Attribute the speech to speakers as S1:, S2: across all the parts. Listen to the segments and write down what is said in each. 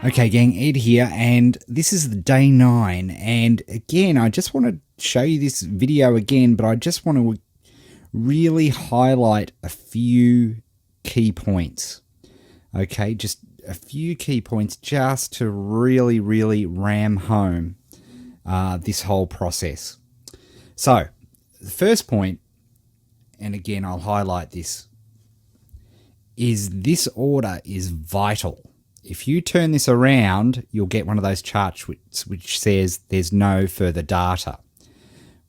S1: Okay, gang, Ed here, and this is the day 9. And again, I just want to show you this video again, but I just want to really highlight a few key points. Okay, just a few key points just to really, really ram home this whole process. So, the first point, and again, I'll highlight this, is this order is vital. If you turn this around, you'll get one of those charts which says there's no further data.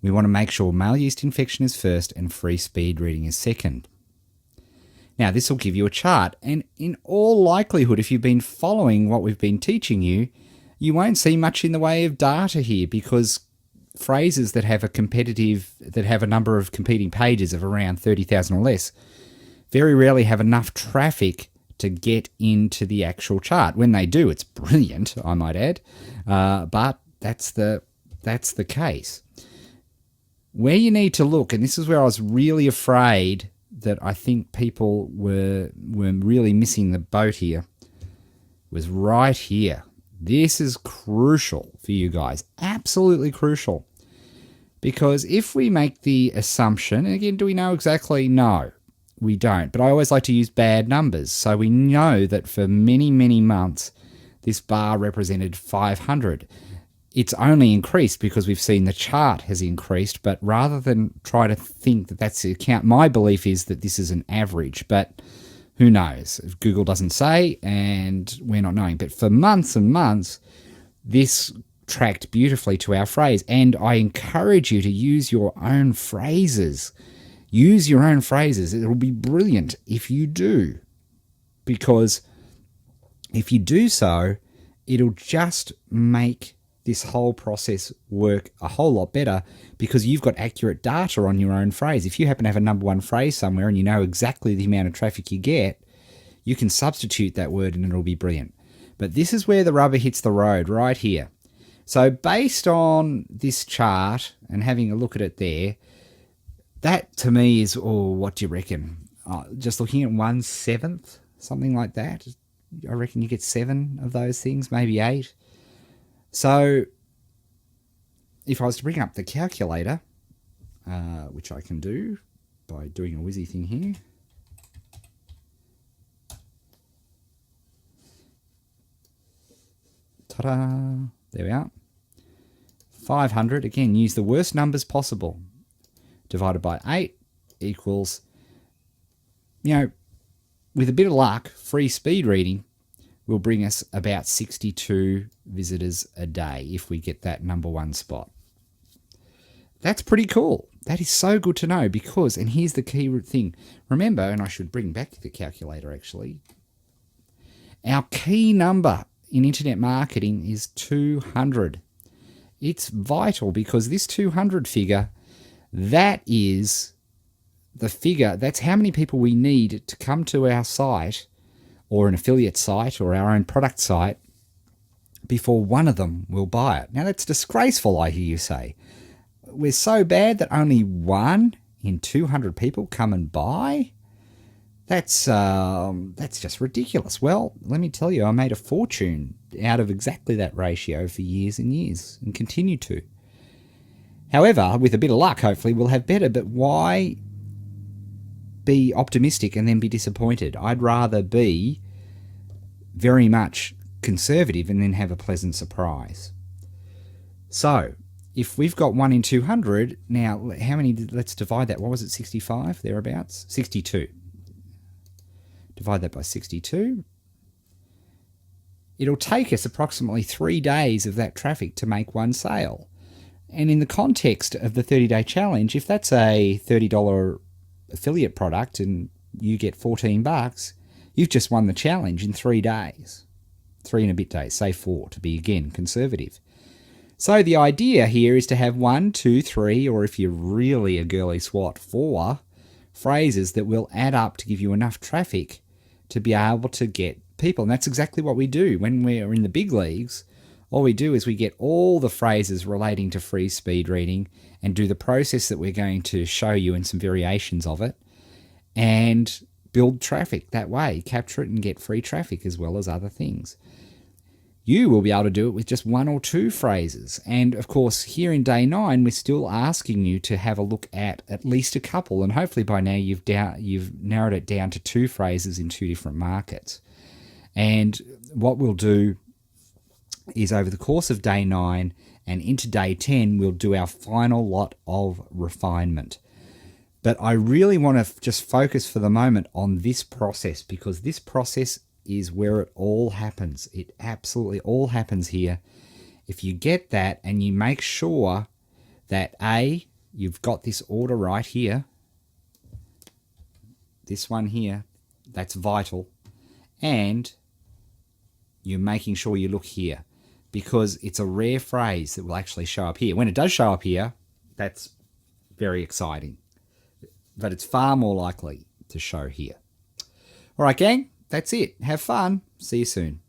S1: We want to make sure male yeast infection is first and free speed reading is second. Now, this will give you a chart, and in all likelihood, if you've been following what we've been teaching you, you won't see much in the way of data here, because phrases that have a number of competing pages of around 30,000 or less very rarely have enough traffic to get into the actual chart. When they do, it's brilliant, I might add, but that's the case. Where you need to look, and this is where I was really afraid that I think people were really missing the boat here, was right here. This is crucial for you guys, absolutely crucial. Because if we make the assumption, and again, do we know exactly? No. We don't, but I always like to use bad numbers. So we know that for many, many months, this bar represented 500. It's only increased because we've seen the chart has increased, but rather than try to think that that's the account, my belief is that this is an average, but who knows? If Google doesn't say, and we're not knowing. But for months and months, this tracked beautifully to our phrase, and I encourage you to use your own phrases. Use your own phrases. It'll be brilliant if you do, because if you do so, it'll just make this whole process work a whole lot better, because you've got accurate data on your own phrase. If you happen to have a number one phrase somewhere and you know exactly the amount of traffic you get, you can substitute that word and it'll be brilliant. But this is where the rubber hits the road, right here. So based on this chart and having a look at it there, that to me is, what do you reckon? Just looking at 1/7, something like that. I reckon you get 7 of those things, maybe 8. So if I was to bring up the calculator, which I can do by doing a whizzy thing here. Ta-da! There we are. 500, again, use the worst numbers possible. Divided by 8 equals, with a bit of luck, free speed reading will bring us about 62 visitors a day if we get that number one spot. That's pretty cool. That is so good to know, because, and here's the key thing. Remember, and I should bring back the calculator actually, our key number in internet marketing is 200. It's vital, because this 200 figure, that is the figure, that's how many people we need to come to our site, or an affiliate site, or our own product site, before one of them will buy it. Now, that's disgraceful, I hear you say. We're so bad that only 1 in 200 people come and buy? That's just ridiculous. Well, let me tell you, I made a fortune out of exactly that ratio for years and years, and continue to. However, with a bit of luck, hopefully we'll have better, but why be optimistic and then be disappointed? I'd rather be very much conservative and then have a pleasant surprise. So, if we've got 1 in 200, now how many, let's divide that, what was it, 65, thereabouts? 62. Divide that by 62. It'll take us approximately 3 days of that traffic to make one sale. And in the context of the 30-day challenge, if that's a $30 affiliate product and you get $14, you've just won the challenge in 3 days. 3 and a bit days, say 4, to be, again, conservative. So the idea here is to have 1, 2, 3, or if you're really a girly swat, 4 phrases that will add up to give you enough traffic to be able to get people. And that's exactly what we do when we're in the big leagues. All we do is we get all the phrases relating to free speed reading and do the process that we're going to show you in some variations of it, and build traffic that way, capture it and get free traffic as well as other things. you will be able to do it with just 1 or 2 phrases. And of course, here in day 9, we're still asking you to have a look at least a couple. And hopefully by now you've narrowed it down to 2 phrases in 2 different markets. And what we'll do is over the course of day 9 and into day 10, we'll do our final lot of refinement. But I really want to just focus for the moment on this process, because this process is where it all happens. It absolutely all happens here. If you get that and you make sure that A, you've got this order right here, this one here, that's vital, and you're making sure you look here, because it's a rare phrase that will actually show up here. When it does show up here, that's very exciting, but it's far more likely to show here. All right, gang, that's it. Have fun. See you soon.